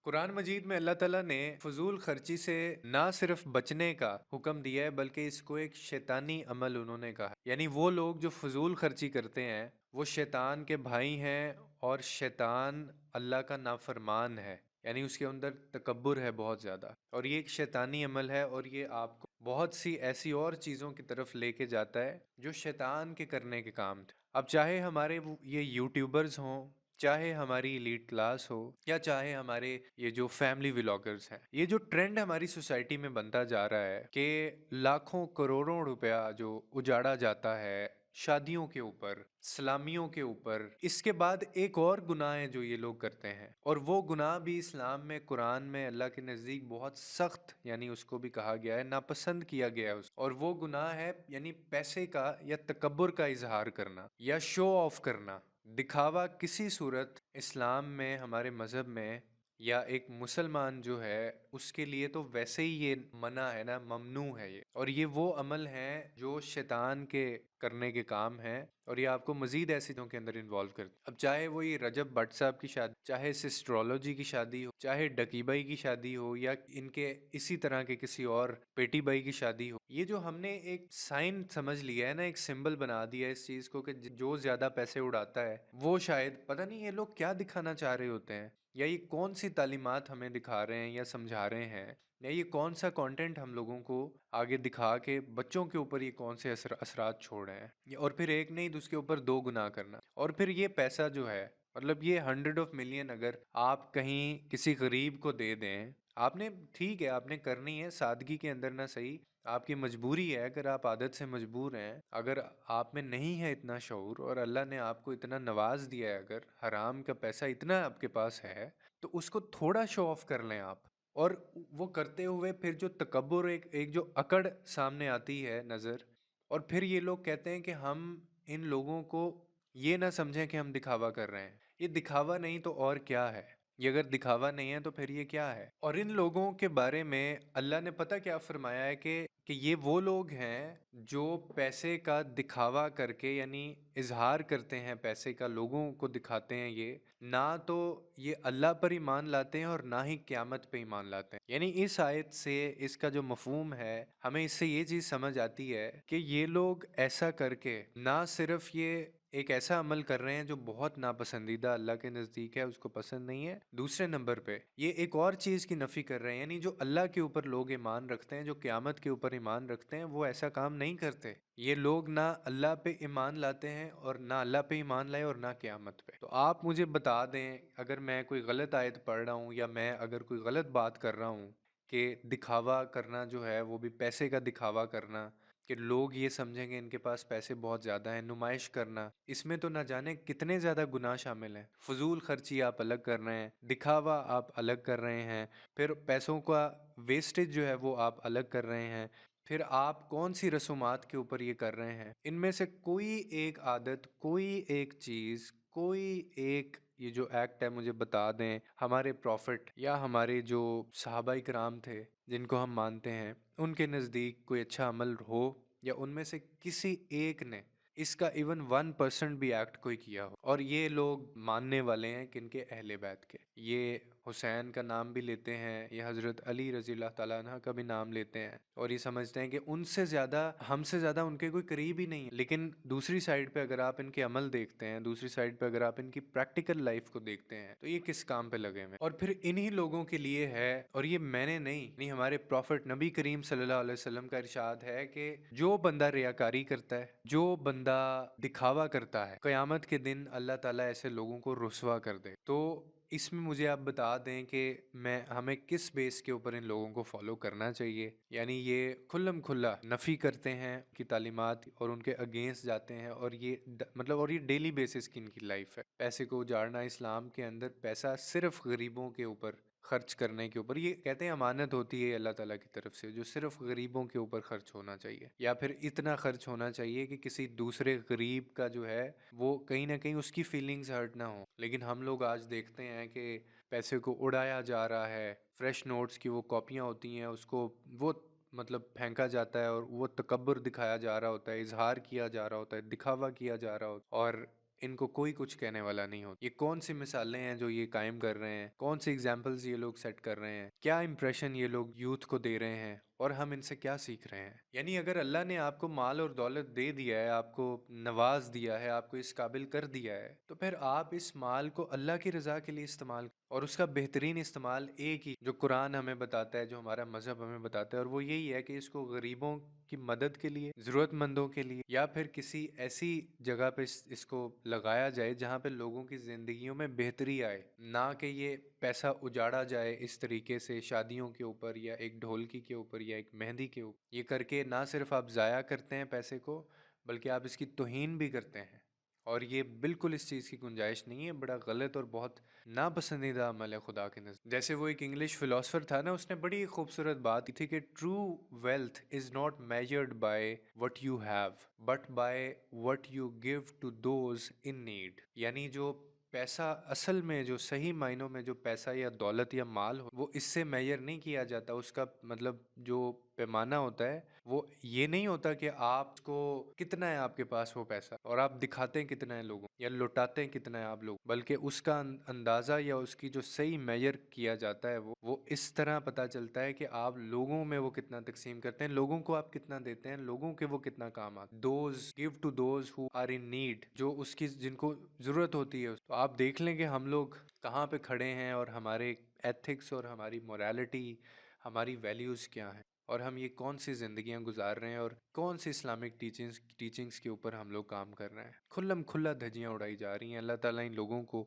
कुरान मजीद में अल्लाह ताला ने फजूल खर्ची से ना सिर्फ बचने का हुक्म दिया है बल्कि इसको एक शैतानी अमल उन्होंने कहा। यानी वो लोग जो फजूल खर्ची करते हैं वो शैतान के भाई हैं और शैतान अल्लाह का नाफरमान है। यानी उसके अंदर तकब्बुर है बहुत ज़्यादा, और ये एक शैतानी अमल है और ये आपको बहुत सी ऐसी और चीज़ों की तरफ लेके जाता है जो शैतान के करने के काम थे। अब चाहे हमारे ये यूट्यूबर्स हों, चाहे हमारी एलीट क्लास हो, या चाहे हमारे ये जो फैमिली व्लॉगर्स हैं, ये जो ट्रेंड हमारी सोसाइटी में बनता जा रहा है कि लाखों करोड़ों रुपया जो उजाड़ा जाता है शादियों के ऊपर, सलामियों के ऊपर, इसके बाद एक और गुनाह है जो ये लोग करते हैं, और वो गुनाह भी इस्लाम में, कुरान में अल्लाह के नज़दीक बहुत सख्त, यानी उसको भी कहा गया है, नापसंद किया गया है और वो गुनाह है यानी पैसे का या तकब्बुर का इजहार करना या शो ऑफ करना, दिखावा किसी सूरत। इस्लाम में, हमारे मज़हब में, या एक मुसलमान जो है उसके लिए तो वैसे ही ये मना है ना, ममनू है ये, और ये वो अमल हैं जो शैतान के करने के काम हैं, और ये आपको मजीद ऐसी चीज़ों के अंदर इन्वॉल्व करते हैं। अब चाहे वो ये रजब भट्ट साहब की शादी, चाहे सिस्ट्रोलॉजी की शादी हो, चाहे डकी बाई की शादी हो, या इनके इसी तरह के किसी और पेटी बाई की शादी हो, ये जो हमने एक साइन समझ लिया है ना, एक सिंबल बना दिया है इस चीज को कि जो ज्यादा पैसे उड़ाता है वो शायद, पता नहीं ये लोग क्या दिखाना चाह रहे होते हैं, या ये कौन सी तालीमात हमें दिखा रहे हैं या समझा रहे हैं, या ये कौन सा कंटेंट हम लोगों को आगे दिखा के बच्चों के ऊपर ये कौन से असरात छोड़ रहे हैं। और फिर एक नहीं तो उसके ऊपर दो गुनाह करना, और फिर ये पैसा जो है, मतलब ये 100 ऑफ मिलियन अगर आप कहीं किसी गरीब को दे दें, आपने, ठीक है आपने करनी है सादगी के अंदर ना सही, आपकी मजबूरी है, अगर आप आदत से मजबूर हैं, अगर आप में नहीं है इतना शऊर और अल्लाह ने आपको इतना नवाज दिया है, अगर हराम का पैसा इतना आपके पास है तो उसको थोड़ा शो ऑफ कर लें आप। और वो करते हुए फिर जो तकब्बुर, एक एक जो अकड़ सामने आती है नज़र, और फिर ये लोग कहते हैं कि हम इन लोगों को ये ना समझें कि हम दिखावा कर रहे हैं। ये दिखावा नहीं तो और क्या है? ये अगर दिखावा नहीं है तो फिर ये क्या है? और इन लोगों के बारे में अल्लाह ने पता क्या फरमाया है कि ये वो लोग हैं जो पैसे का दिखावा करके, यानी इजहार करते हैं पैसे का, लोगों को दिखाते हैं, ये ना तो ये अल्लाह पर ईमान लाते हैं और ना ही क़यामत पे ईमान लाते हैं। यानी इस आयत से इसका जो मफहूम है, हमें इससे ये चीज़ समझ आती है कि ये लोग ऐसा करके ना सिर्फ ये एक ऐसा अमल कर रहे हैं जो बहुत नापसंदीदा अल्लाह के नज़दीक है, उसको पसंद नहीं है, दूसरे नंबर पे ये एक और चीज़ की नफ़ी कर रहे हैं, यानी जो अल्लाह के ऊपर लोग ईमान रखते हैं, जो क़यामत के ऊपर ईमान रखते हैं, वो ऐसा काम नहीं करते। ये लोग ना अल्लाह पे ईमान लाते हैं, और ना अल्लाह पे ईमान लाए और ना क़यामत पे। तो आप मुझे बता दें, अगर मैं कोई गलत आयत पढ़ रहा हूँ या मैं अगर कोई गलत बात कर रहा हूँ कि दिखावा करना जो है वो भी पैसे का दिखावा करना, कि लोग ये समझेंगे इनके पास पैसे बहुत ज़्यादा हैं, नुमाइश करना, इसमें तो ना जाने कितने ज़्यादा गुनाह शामिल हैं। फजूल खर्ची आप अलग कर रहे हैं, दिखावा आप अलग कर रहे हैं, फिर पैसों का वेस्टेज जो है वो आप अलग कर रहे हैं, फिर आप कौन सी रसूमात के ऊपर ये कर रहे हैं। इनमें से कोई एक आदत, कोई एक चीज़, कोई एक ये जो एक्ट है मुझे बता दें, हमारे प्रॉफिट या हमारे जो सहाबाई कराम थे जिनको हम मानते हैं, उनके नज़दीक कोई अच्छा अमल हो, या उनमें से किसी एक ने इसका इवन 1% भी एक्ट कोई किया हो। और ये लोग मानने वाले हैं किनके? अहले बैत के। ये हुसैन का नाम भी लेते हैं, ये हज़रत अली रज़ी अल्लाह ताला अन्हा का भी नाम लेते हैं, और ये समझते हैं कि उनसे ज़्यादा, हमसे ज़्यादा उनके कोई करीब ही नहीं है। लेकिन दूसरी साइड पे अगर आप इनके अमल देखते हैं, दूसरी साइड पे अगर आप इनकी प्रैक्टिकल लाइफ को देखते हैं, तो ये किस काम पे लगे हुए हैं। और फिर इन्हीं लोगों के लिए है, और ये मैंने नहीं हमारे प्रॉफिट नबी करीम सल्लल्लाहु अलैहि वसल्लम का इरशाद है कि जो बंदा रियाकारी करता है, जो बंदा दिखावा करता है, क़यामत के दिन अल्लाह ताला ऐसे लोगों को रुसवा कर दे। तो इसमें मुझे आप बता दें कि हमें किस बेस के ऊपर इन लोगों को फॉलो करना चाहिए। यानी ये खुल्लम खुल्ला नफ़ी करते हैं की तालीमात, और उनके अगेंस्ट जाते हैं, और ये मतलब और ये डेली बेसिस की इनकी लाइफ है। पैसे को उजाड़ना, इस्लाम के अंदर पैसा सिर्फ गरीबों के ऊपर खर्च करने के ऊपर, ये कहते हैं अमानत होती है अल्लाह ताला की तरफ से, जो सिर्फ गरीबों के ऊपर खर्च होना चाहिए, या फिर इतना खर्च होना चाहिए कि किसी दूसरे गरीब का जो है वो कहीं ना कहीं उसकी फीलिंग्स हर्ट ना हो। लेकिन हम लोग आज देखते हैं कि पैसे को उड़ाया जा रहा है, फ्रेश नोट्स की वो कॉपियाँ होती हैं, उसको वो मतलब फेंका जाता है, और वो तकब्बुर दिखाया जा रहा होता है, इजहार किया जा रहा होता है, दिखावा किया जा रहा होता है, और ان کو کوئی کچھ کہنے والا نہیں ہوتا۔ یہ کون سی مثالیں ہیں جو یہ قائم کر رہے ہیں، کون سی اگزامپلز یہ لوگ سیٹ کر رہے ہیں، کیا امپریشن یہ لوگ یوتھ کو دے رہے ہیں، اور ہم ان سے کیا سیکھ رہے ہیں۔ یعنی اگر اللہ نے آپ کو مال اور دولت دے دیا ہے، آپ کو نواز دیا ہے، آپ کو اس قابل کر دیا ہے، تو پھر آپ اس مال کو اللہ کی رضا کے لیے استعمال کریں، اور اس کا بہترین استعمال ایک ہی جو قرآن ہمیں بتاتا ہے، جو ہمارا مذہب ہمیں بتاتا ہے، اور وہ یہی ہے کہ اس کو غریبوں کی مدد کے لیے، ضرورت مندوں کے لیے، یا پھر کسی ایسی جگہ پہ اس کو لگایا جائے جہاں پہ لوگوں کی زندگیوں میں بہتری آئے، نہ کہ یہ پیسہ اجاڑا جائے اس طریقے سے شادیوں کے اوپر، یا ایک ڈھولکی کے اوپر، یا ایک مہندی کے اوپر۔ یہ کر کے نہ صرف آپ ضائع کرتے ہیں پیسے کو، بلکہ آپ اس کی توہین بھی کرتے ہیں، اور یہ بالکل اس چیز کی گنجائش نہیں ہے۔ بڑا غلط اور بہت ناپسندیدہ عمل ہے خدا کے نزد۔ جیسے وہ ایک انگلش فلاسفر تھا نا، اس نے بڑی خوبصورت بات کی تھی کہ true wealth is not measured by what you have but by what you give to those in need. یعنی جو پیسہ اصل میں، جو صحیح معنوں میں جو پیسہ یا دولت یا مال ہو، وہ اس سے میجر نہیں کیا جاتا۔ اس کا مطلب جو پیمانہ ہوتا ہے وہ یہ نہیں ہوتا کہ آپ کو کتنا ہے آپ کے پاس وہ پیسہ، اور آپ دکھاتے ہیں کتنا ہے لوگوں، یا لوٹاتے ہیں کتنا ہے آپ لوگ، بلکہ اس کا اندازہ یا اس کی جو صحیح میجر کیا جاتا ہے وہ اس طرح پتہ چلتا ہے کہ آپ لوگوں میں وہ کتنا تقسیم کرتے ہیں، لوگوں کو آپ کتنا دیتے ہیں، لوگوں کے وہ کتنا کام آتے ہیں۔ Those give to those who are in need, جو اس کی جن کو ضرورت ہوتی ہے۔ تو آپ دیکھ لیں کہ ہم لوگ کہاں پہ کھڑے ہیں، اور ہمارے ایتھکس اور ہماری مورالٹی، ہماری ویلیوز کیا ہیں، اور ہم یہ کون سی زندگیاں گزار رہے ہیں، اور کون سی اسلامک ٹیچنگز کے اوپر ہم لوگ کام کر رہے ہیں۔ کھلم کھلا دھجیاں اڑائی جا رہی ہیں۔ اللہ تعالیٰ ان لوگوں کو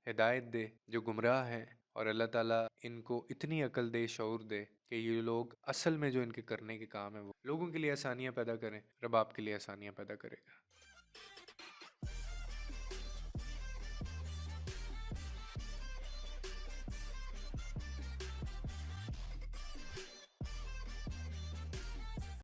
ہدایت دے جو گمراہ ہیں، اور اللہ تعالیٰ ان کو اتنی عقل دے، شعور دے کہ یہ لوگ اصل میں جو ان کے کرنے کے کام ہیں وہ لوگوں کے لیے آسانیاں پیدا کریں۔ رب آپ کے لیے آسانیاں پیدا کرے گا۔